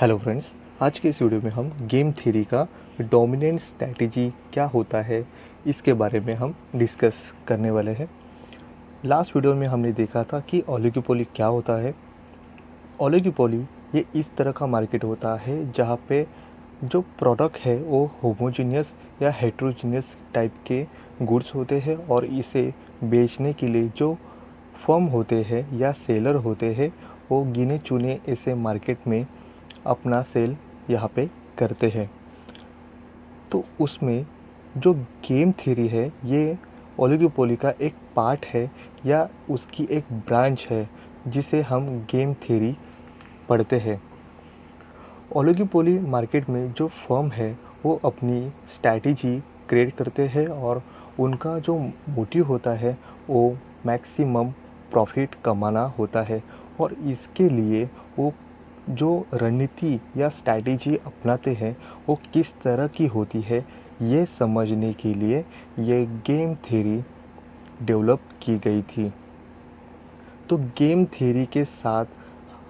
Hello friends, आज के इस वीडियो में हम गेम थ्योरी का डोमिनेंट स्ट्रैटेजी क्या होता है इसके बारे में हम डिस्कस करने वाले हैं। लास्ट वीडियो में हमने देखा था कि ओलिगोपोली क्या होता है। ओलिगोपोली ये इस तरह का मार्केट होता है जहाँ पे जो प्रोडक्ट है वो होमोजीनियस या हेट्रोजीनियस टाइप के गुड्स होते हैं और इसे बेचने के लिए जो फर्म होते हैं या सेलर होते हैं वो गिने चुने ऐसे मार्केट में अपना सेल यहाँ पे करते हैं। तो उसमें जो गेम थ्योरी है ये ओलिगोपोली का एक पार्ट है या उसकी एक ब्रांच है जिसे हम गेम थ्योरी पढ़ते हैं। ओलिगोपोली मार्केट में जो फर्म है वो अपनी स्ट्रैटेजी क्रिएट करते हैं और उनका जो मोटिव होता है वो मैक्सिमम प्रॉफिट कमाना होता है और इसके लिए वो जो रणनीति या स्ट्रैटेजी अपनाते हैं वो किस तरह की होती है ये समझने के लिए ये गेम थ्योरी डेवलप की गई थी। तो गेम थ्योरी के साथ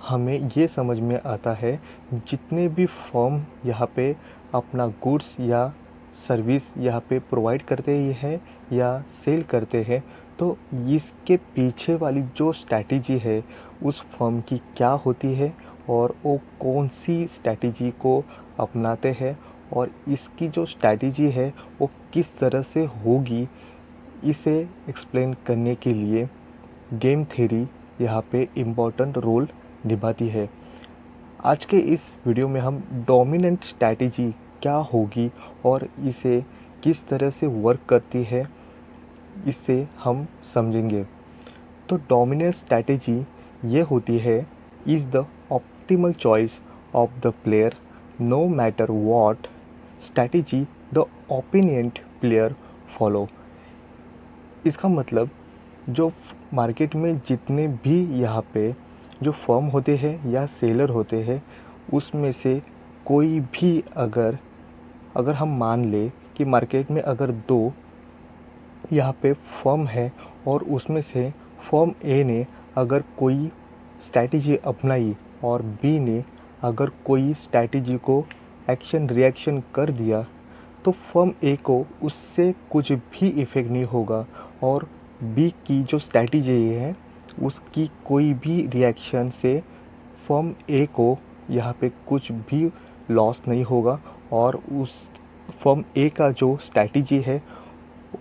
हमें ये समझ में आता है जितने भी फर्म यहाँ पे अपना गुड्स या सर्विस यहाँ पे प्रोवाइड करते ही हैं या सेल करते हैं तो इसके पीछे वाली जो स्ट्रैटेजी है उस फर्म की क्या होती है और वो कौन सी स्ट्रैटेजी को अपनाते हैं और इसकी जो स्ट्रैटेजी है वो किस तरह से होगी इसे एक्सप्लेन करने के लिए गेम थ्योरी यहाँ पे इम्पोर्टेंट रोल निभाती है। आज के इस वीडियो में हम डोमिनेंट स्ट्रैटेजी क्या होगी और इसे किस तरह से वर्क करती है इससे हम समझेंगे। तो डोमिनेंट स्ट्रैटेजी ये होती है is the optimal choice of the player no matter what strategy the opponent player follow. इसका मतलब जो मार्केट में जितने भी यहाँ पे जो फर्म होते हैं या सेलर होते हैं उसमें से कोई भी अगर अगर हम मान लें कि मार्केट में अगर दो यहाँ पे फर्म है और उसमें से फर्म ए ने अगर कोई स्ट्रैटेजी अपनाई और बी ने अगर कोई स्ट्रैटेजी को एक्शन रिएक्शन कर दिया तो फर्म ए को उससे कुछ भी इफ़ेक्ट नहीं होगा और बी की जो स्ट्रैटेजी है उसकी कोई भी रिएक्शन से फर्म ए को यहाँ पे कुछ भी लॉस नहीं होगा और उस फर्म ए का जो स्ट्रैटेजी है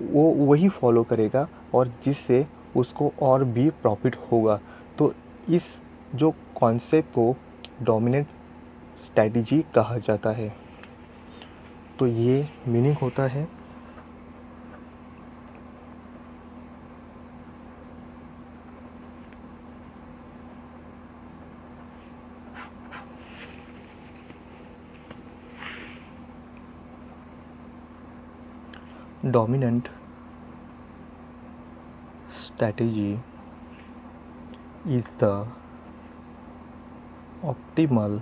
वो वही फॉलो करेगा और जिससे उसको और भी प्रॉफिट होगा। तो इस जो कॉन्सेप्ट को डोमिनेंट स्ट्रैटेजी कहा जाता है। तो ये मीनिंग होता है dominant strategy is the optimal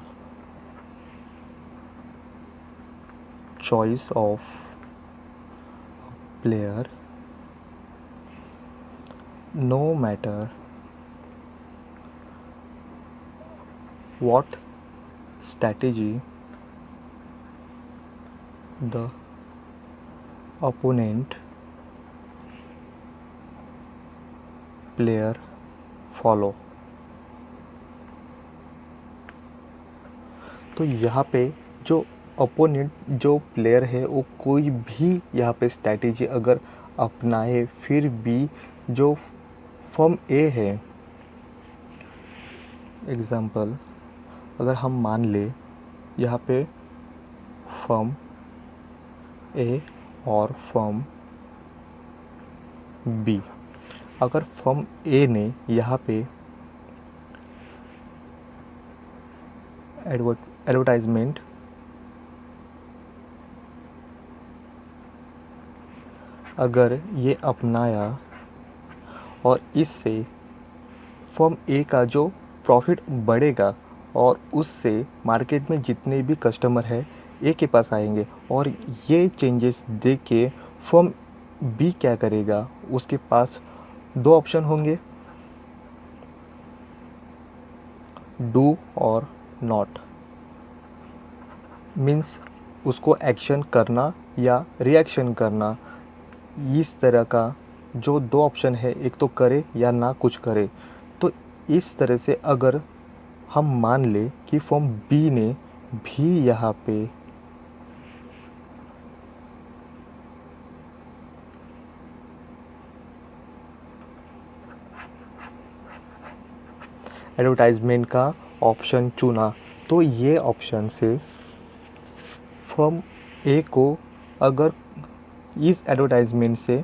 choice of player no matter what strategy the opponent player follow। तो यहाँ पे जो अपोनेंट जो प्लेयर है वो कोई भी यहाँ पे स्ट्रैटेजी अगर अपनाए फिर भी जो फर्म ए है एग्ज़ाम्पल अगर हम मान ले यहाँ पे फर्म ए और फर्म बी अगर फर्म ए ने यहाँ पे एडवर्टाइजमेंट अगर ये अपनाया और इससे फर्म ए का जो प्रॉफिट बढ़ेगा और उससे मार्केट में जितने भी कस्टमर हैं ए के पास आएंगे और ये चेंजेस देख के फर्म बी क्या करेगा उसके पास दो ऑप्शन होंगे डू और नॉट। मीन्स उसको एक्शन करना या रिएक्शन करना, इस तरह का जो दो ऑप्शन है, एक तो करे या ना कुछ करे। तो इस तरह से अगर हम मान ले कि फॉर्म बी ने भी यहाँ पे एडवर्टाइजमेंट का ऑप्शन चुना, तो ये ऑप्शन से फर्म ए को अगर इस एडवर्टाइजमेंट से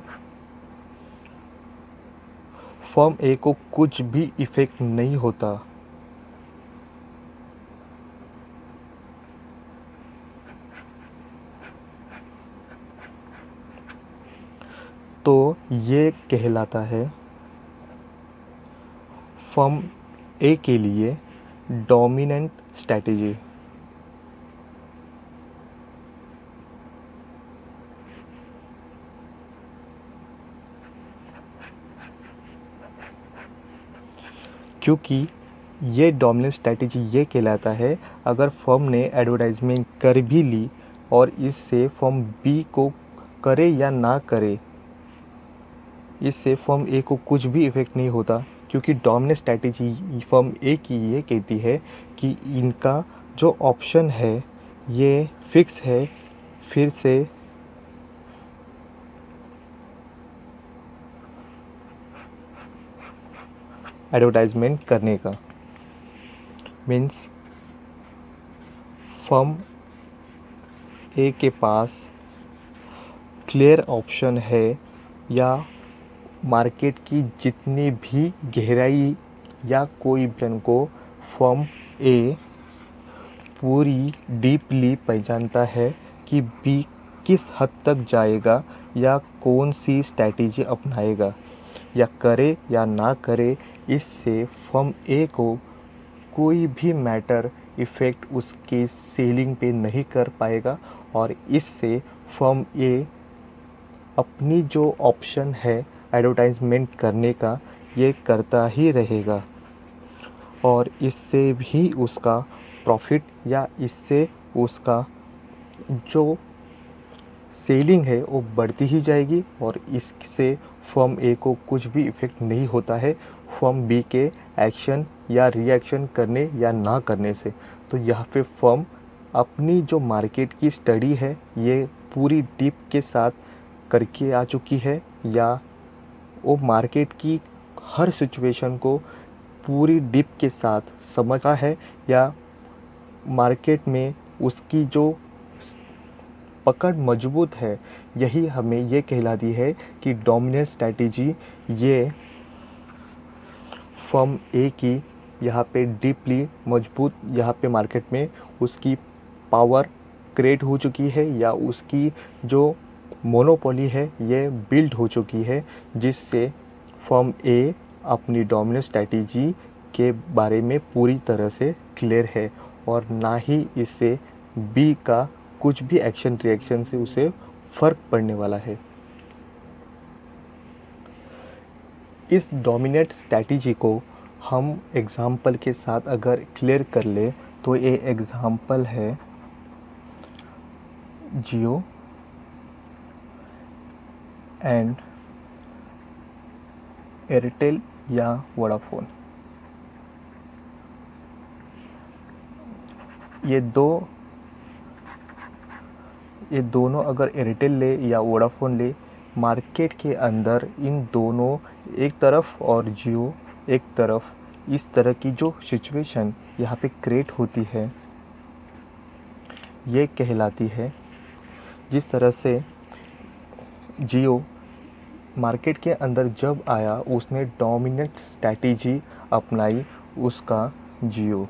फर्म ए को कुछ भी इफ़ेक्ट नहीं होता, तो ये कहलाता है फर्म ए के लिए डोमिनेंट स्ट्रैटेजी। क्योंकि ये डोमिनेंट स्ट्रैटेजी ये कहलाता है अगर फर्म ने एडवर्टाइजमेंट कर भी ली और इससे फर्म बी को करे या ना करे, इससे फर्म ए को कुछ भी इफ़ेक्ट नहीं होता, क्योंकि डोमिनेंट स्ट्रैटेजी फर्म ए की ये कहती है कि इनका जो ऑप्शन है ये फिक्स है फिर से एडवर्टाइजमेंट करने का। मीन्स फर्म ए के पास क्लियर ऑप्शन है या मार्केट की जितनी भी गहराई या कोई ब्रांड को फर्म ए पूरी डीपली पहचानता है कि बी किस हद तक जाएगा या कौन सी स्ट्रैटेजी अपनाएगा या करे या ना करे, इससे फर्म ए को कोई भी मैटर इफ़ेक्ट उसके सेलिंग पे नहीं कर पाएगा और इससे फर्म ए अपनी जो ऑप्शन है एडवर्टाइजमेंट करने का ये करता ही रहेगा और इससे भी उसका प्रॉफिट या इससे उसका जो सेलिंग है वो बढ़ती ही जाएगी और इससे फर्म ए को कुछ भी इफ़ेक्ट नहीं होता है फर्म बी के एक्शन या रिएक्शन करने या ना करने से। तो यहाँ पे फर्म अपनी जो मार्केट की स्टडी है ये पूरी डीप के साथ करके आ चुकी है या वो मार्केट की हर सिचुएशन को पूरी डीप के साथ समझा है या मार्केट में उसकी जो पकड़ मजबूत है, यही हमें ये कहलाती है कि डोमिनेंट स्ट्रैटेजी ये फर्म ए की यहाँ पे डीपली मजबूत यहाँ पे मार्केट में उसकी पावर क्रिएट हो चुकी है या उसकी जो मोनोपोली है ये बिल्ड हो चुकी है, जिससे फर्म ए अपनी डोमिनेंट स्ट्रैटेजी के बारे में पूरी तरह से क्लियर है और ना ही इससे बी का कुछ भी एक्शन रिएक्शन से उसे फ़र्क पड़ने वाला है। इस डोमिनेंट स्ट्रैटेजी को हम एग्ज़ाम्पल के साथ अगर क्लियर कर ले तो ये एग्ज़ाम्पल है जियो एंड एयरटेल या वोडाफोन। ये दोनों अगर एयरटेल ले या वोडाफोन ले, मार्केट के अंदर इन दोनों एक तरफ और जियो एक तरफ, इस तरह की जो सिचुएशन यहाँ पे क्रिएट होती है ये कहलाती है, जिस तरह से जियो मार्केट के अंदर जब आया उसने डोमिनेंट स्ट्रैटेजी अपनाई उसका जियो।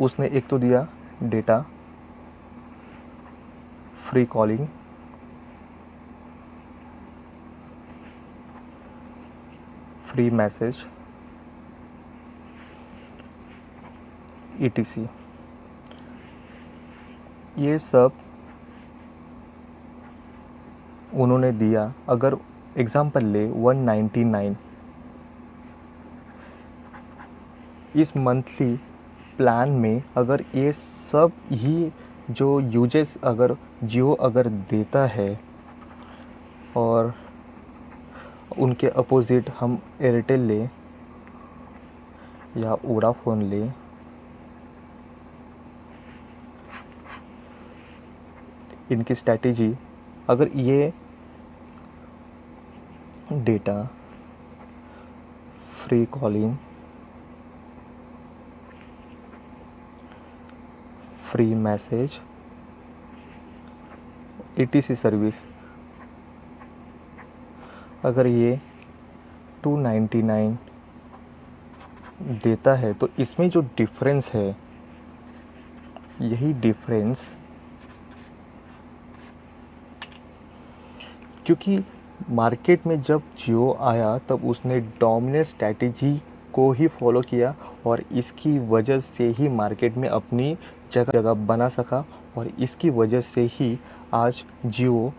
उसने एक तो दिया data, free calling, free message, ETC, ये सब उन्होंने दिया। अगर एग्ज़ाम्पल ले 199, इस मंथली प्लान में अगर ये सब ही जो यूजेस अगर जियो अगर देता है और उनके अपोजिट हम एयरटेल लें या वोडाफोन लें, इनकी स्ट्रैटेजी अगर ये data, free calling, free message, ETC service अगर ये 299 देता है तो इसमें जो डिफरेंस है, यही डिफरेंस, क्योंकि मार्केट में जब जियो आया तब उसने डोमिनेंट स्ट्रैटेजी को ही फॉलो किया और इसकी वजह से ही मार्केट में अपनी जगह जगह बना सका और इसकी वजह से ही आज जियो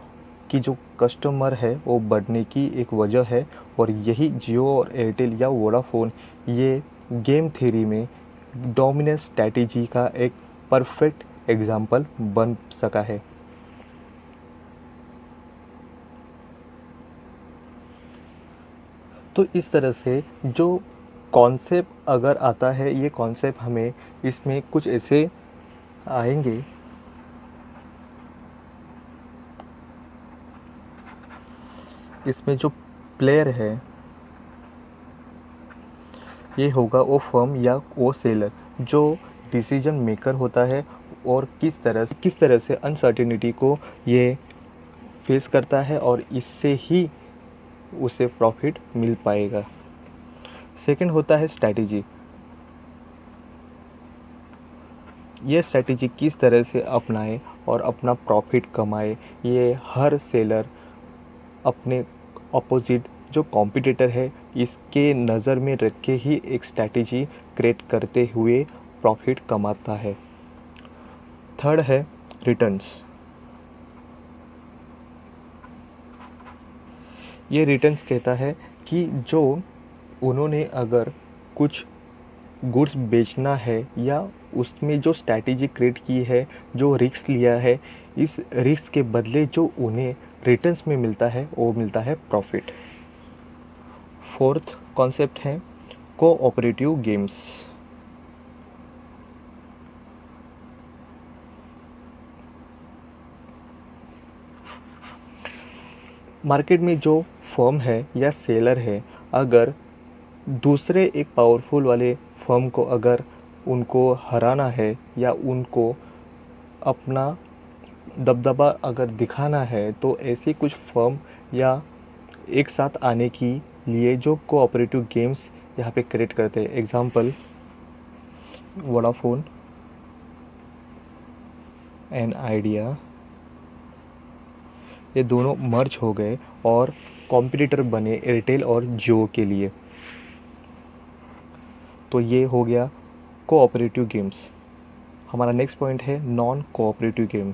की जो कस्टमर है वो बढ़ने की एक वजह है। और यही जियो और एयरटेल या वोडाफोन ये गेम थ्योरी में डोमिनेंट स्ट्रैटेजी का एक परफेक्ट एग्जाम्पल बन सका है। तो इस तरह से जो कॉन्सेप्ट अगर आता है, ये कॉन्सेप्ट हमें इसमें कुछ ऐसे आएंगे, इसमें जो प्लेयर है ये होगा वो फर्म या वो सेलर जो डिसीजन मेकर होता है और किस तरह से अनसर्टेनिटी को ये फेस करता है और इससे ही उसे प्रॉफिट मिल पाएगा। सेकंड होता है स्ट्रैटेजी। ये स्ट्रैटेजी किस तरह से अपनाए और अपना प्रॉफिट कमाए, ये हर सेलर अपने अपोजिट जो कॉम्पिटिटर है इसके नज़र में रख के ही एक स्ट्रैटेजी क्रिएट करते हुए प्रॉफिट कमाता है। थर्ड है रिटर्न्स। ये रिटर्न्स कहता है कि जो उन्होंने अगर कुछ गुड्स बेचना है या उसमें जो स्ट्रैटेजी क्रिएट की है, जो रिस्क लिया है, इस रिस्क के बदले जो उन्हें रिटर्न्स में मिलता है वो मिलता है प्रॉफिट। फोर्थ कॉन्सेप्ट है कोऑपरेटिव गेम्स। मार्केट में जो फर्म है या सेलर है अगर दूसरे एक पावरफुल वाले फर्म को अगर उनको हराना है या उनको अपना दबदबा अगर दिखाना है तो ऐसी कुछ फर्म या एक साथ आने की लिए जो कोऑपरेटिव गेम्स यहाँ पे क्रिएट करते हैं। एग्जांपल वोडाफोन एंड आइडिया, ये दोनों मर्ज हो गए और कॉम्पिटिटर बने एयरटेल और जियो के लिए। तो ये हो गया कोऑपरेटिव गेम्स। हमारा नेक्स्ट पॉइंट है non cooperative game.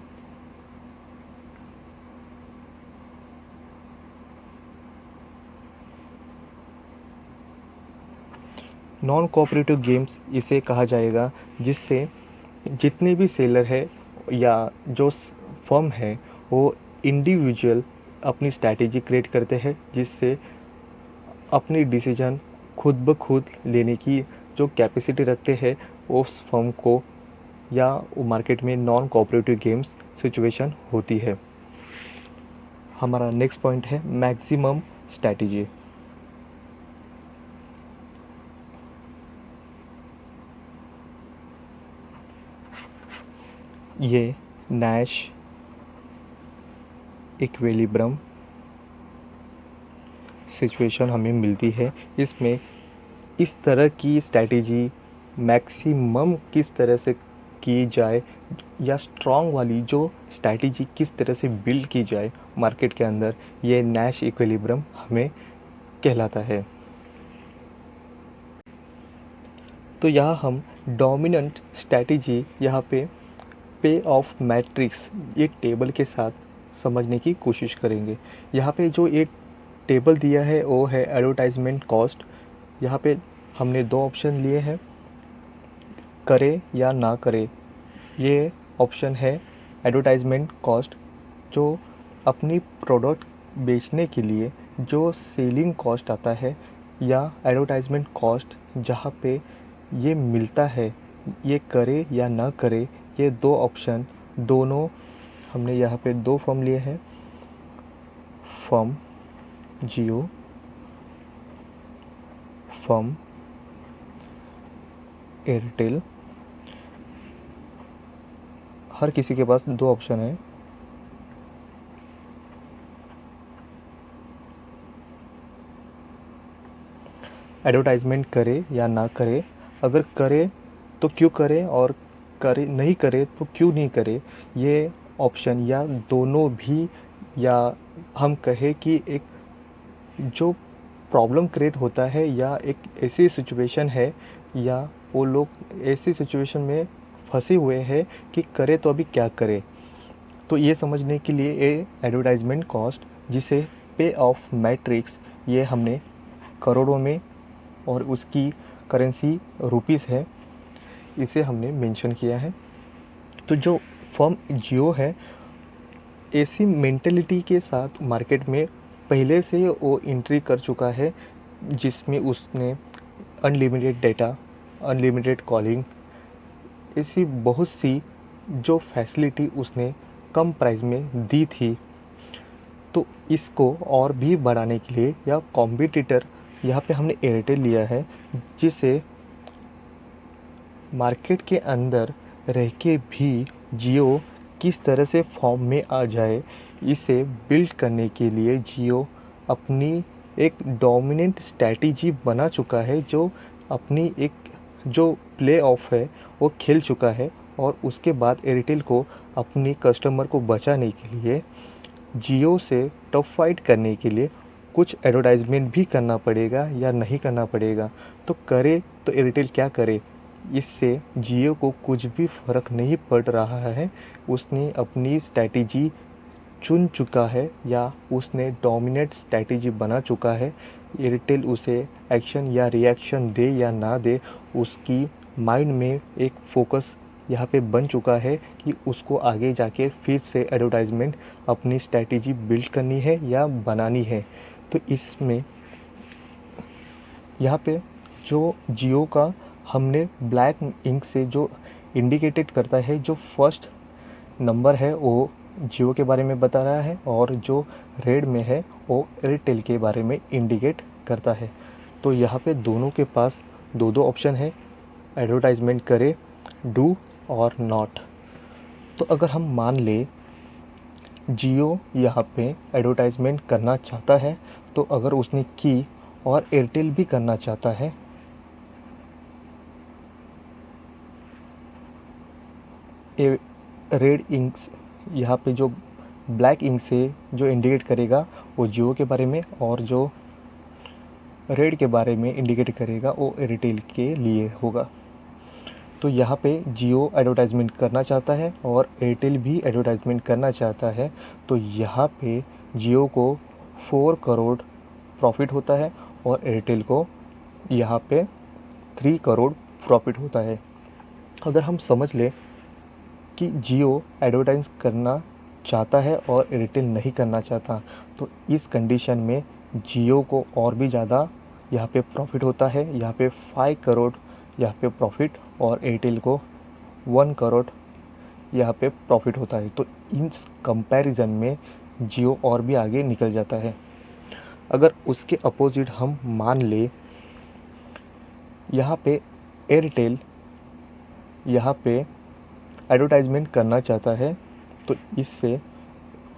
Non cooperative games इसे कहा जाएगा जिससे जितने भी सेलर है या जो फर्म है वो इंडिविजुअल अपनी स्ट्रैटेजी क्रिएट करते हैं जिससे अपनी डिसीजन खुद ब खुद लेने की जो कैपेसिटी रखते हैं उस फर्म को या वो मार्केट में नॉन कोऑपरेटिव गेम्स सिचुएशन होती है। हमारा नेक्स्ट पॉइंट है मैक्सिमम स्ट्रैटेजी। ये नैश इक्विलिब्रियम सिचुएशन हमें मिलती है। इसमें इस तरह की स्ट्रैटेजी मैक्सिमम किस तरह से की जाए या स्ट्रॉन्ग वाली जो स्ट्रैटेजी किस तरह से बिल्ड की जाए मार्केट के अंदर, ये नैश इक्विलिब्रियम हमें कहलाता है। तो यहाँ हम डोमिनेंट स्ट्रैटेजी यहाँ पे ऑफ मैट्रिक्स एक टेबल के साथ समझने की कोशिश करेंगे। यहाँ पे जो एक टेबल दिया है वो है एडवर्टाइजमेंट कॉस्ट। यहाँ पे हमने दो ऑप्शन लिए हैं, करे या ना करे, ये ऑप्शन है एडवर्टाइजमेंट कॉस्ट। जो अपनी प्रोडक्ट बेचने के लिए जो सेलिंग कॉस्ट आता है, या एडवर्टाइजमेंट कॉस्ट जहाँ पे ये मिलता है, ये करे या ना करे, ये दो ऑप्शन दोनों हमने यहाँ पे दो फर्म लिए हैं, फर्म जियो, फर्म एयरटेल। हर किसी के पास दो ऑप्शन है। एडवर्टाइजमेंट करे या ना करे, अगर करे तो क्यों करे, और करे नहीं करे तो क्यों नहीं करे, ये ऑप्शन या दोनों भी, या हम कहें कि एक जो प्रॉब्लम क्रिएट होता है, या एक ऐसी सिचुएशन है, या वो लोग ऐसी सिचुएशन में फंसे हुए हैं कि करे तो अभी क्या करे। तो ये समझने के लिए ये एडवर्टाइजमेंट कॉस्ट, जिसे पे ऑफ मैट्रिक्स, ये हमने करोड़ों में और उसकी करेंसी रुपीस है, इसे हमने मेंशन किया है। तो जो फर्म जियो है, ऐसी मेंटेलिटी के साथ मार्केट में पहले से वो एंट्री कर चुका है, जिसमें उसने अनलिमिटेड डेटा, अनलिमिटेड कॉलिंग, ऐसी बहुत सी जो फैसिलिटी उसने कम प्राइस में दी थी। तो इसको और भी बढ़ाने के लिए, या कॉम्पिटिटर यहाँ पे हमने एयरटेल लिया है, जिसे मार्केट के अंदर रह के भी जियो किस तरह से फॉर्म में आ जाए, इसे बिल्ड करने के लिए जियो अपनी एक डोमिनेंट स्ट्रैटेजी बना चुका है, जो अपनी एक जो प्ले ऑफ है वो खेल चुका है। और उसके बाद एयरटेल को अपनी कस्टमर को बचाने के लिए, जियो से टफ फाइट करने के लिए कुछ एडवर्टाइजमेंट भी करना पड़ेगा या नहीं करना पड़ेगा। तो करे तो एयरटेल क्या करे, इससे जियो को कुछ भी फ़र्क नहीं पड़ रहा है। उसने अपनी स्ट्रैटेजी चुन चुका है, या उसने डोमिनेट स्ट्रैटेजी बना चुका है। एयरटेल उसे एक्शन या रिएक्शन दे या ना दे, उसकी माइंड में एक फोकस यहाँ पे बन चुका है कि उसको आगे जाके फिर से एडवर्टाइजमेंट अपनी स्ट्रैटेजी बिल्ड करनी है या बनानी है। तो इसमें यहाँ पे जो जियो का हमने ब्लैक इंक से जो इंडिकेटेड करता है, जो फर्स्ट नंबर है वो जियो के बारे में बता रहा है, और जो रेड में है वो एयरटेल के बारे में इंडिकेट करता है। तो यहाँ पे दोनों के पास दो दो ऑप्शन है, एडवर्टाइजमेंट करे, डू और नॉट। तो अगर हम मान ले जियो यहाँ पे एडवर्टाइजमेंट करना चाहता है, तो अगर उसने की और एयरटेल भी करना चाहता है, रेड इंक्स यहाँ पे जो ब्लैक इंक से जो इंडिकेट करेगा वो जियो के बारे में, और जो रेड के बारे में इंडिकेट करेगा वो एयरटेल के लिए होगा। तो यहाँ पे जियो एडवर्टाइजमेंट करना चाहता है और एयरटेल भी एडवर्टाइजमेंट करना चाहता है। तो यहाँ पे जियो को 4 करोड़ प्रॉफिट होता है, और एयरटेल को यहाँ पे 3 करोड़ प्रॉफिट होता है। अगर हम समझ लें कि जियो एडवर्टाइज करना चाहता है और एयरटेल नहीं करना चाहता, तो इस कंडीशन में जियो को और भी ज़्यादा यहाँ पे प्रॉफिट होता है। यहाँ पे 5 करोड़ यहाँ पे प्रॉफिट, और एयरटेल को 1 करोड़ यहाँ पे प्रॉफिट होता है। तो इस कंपैरिजन में जियो और भी आगे निकल जाता है। अगर उसके अपोजिट हम मान ले, यहाँ पे एयरटेल यहाँ पे एडवर्टाइजमेंट करना चाहता है, तो इससे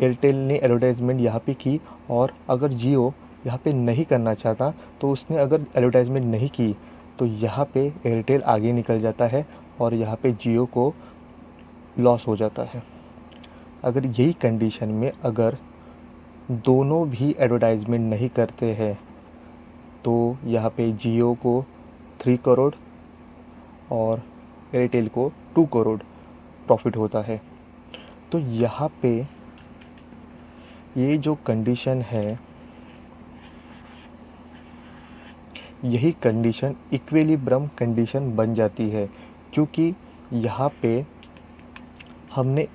एयरटेल ने एडवर्टाइजमेंट यहाँ पे की, और अगर जियो यहाँ पे नहीं करना चाहता, तो उसने अगर एडवर्टाइजमेंट नहीं की, तो यहाँ पे एयरटेल आगे निकल जाता है और यहाँ पे जियो को लॉस हो जाता है। अगर यही कंडीशन में अगर दोनों भी एडवर्टाइजमेंट नहीं करते हैं, तो यहाँ पे जियो को 3 करोड़ और एयरटेल को 2 करोड़ प्रॉफिट होता है। तो यहाँ पे ये जो कंडीशन है, यही कंडीशन इक्विलिब्रियम कंडीशन बन जाती है। क्योंकि यहाँ पे हमने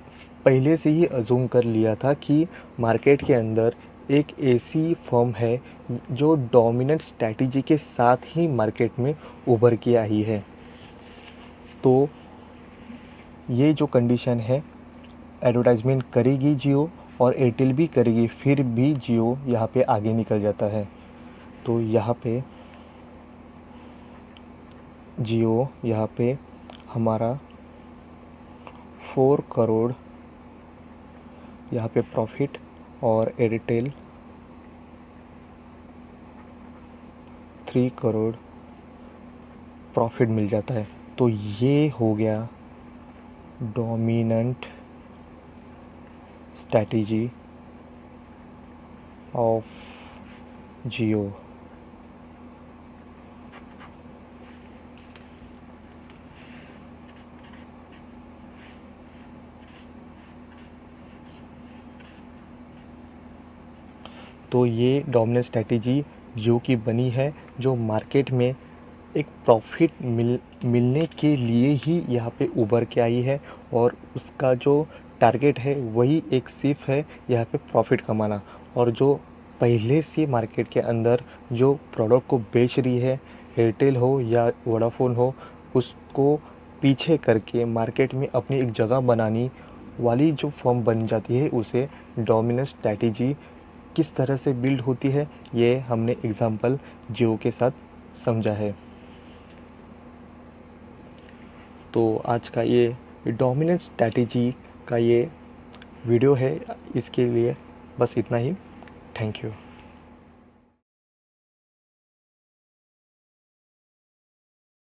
पहले से ही अज़ूम कर लिया था कि मार्केट के अंदर एक ऐसी फर्म है जो डोमिनेंट स्ट्रैटेजी के साथ ही मार्केट में उभर के आई है। तो ये जो कंडीशन है, एडवर्टाइजमेंट करेगी जियो और एयरटेल भी करेगी, फिर भी जियो यहाँ पे आगे निकल जाता है। तो यहाँ पे जियो यहाँ पे हमारा 4 करोड़ यहाँ पे प्रॉफिट और एयरटेल 3 करोड़ प्रॉफिट मिल जाता है। तो ये हो गया डोमिनेंट स्ट्रैटेजी ऑफ जियो। तो ये डोमिनेंट स्ट्रैटेजी जियो की बनी है, जो मार्केट में एक प्रॉफिट मिलने के लिए ही यहाँ पे उभर के आई है, और उसका जो टारगेट है वही एक सिर्फ है यहाँ पे प्रॉफिट कमाना। और जो पहले से मार्केट के अंदर जो प्रोडक्ट को बेच रही है, एयरटेल हो या वोडाफोन हो, उसको पीछे करके मार्केट में अपनी एक जगह बनानी वाली जो फर्म बन जाती है, उसे डोमिनेंट स्ट्रैटेजी किस तरह से बिल्ड होती है, ये हमने एग्जांपल जियो के साथ समझा है। तो आज का ये डोमिनेंट स्ट्रैटेजी का ये वीडियो है, इसके लिए बस इतना ही। Thank you.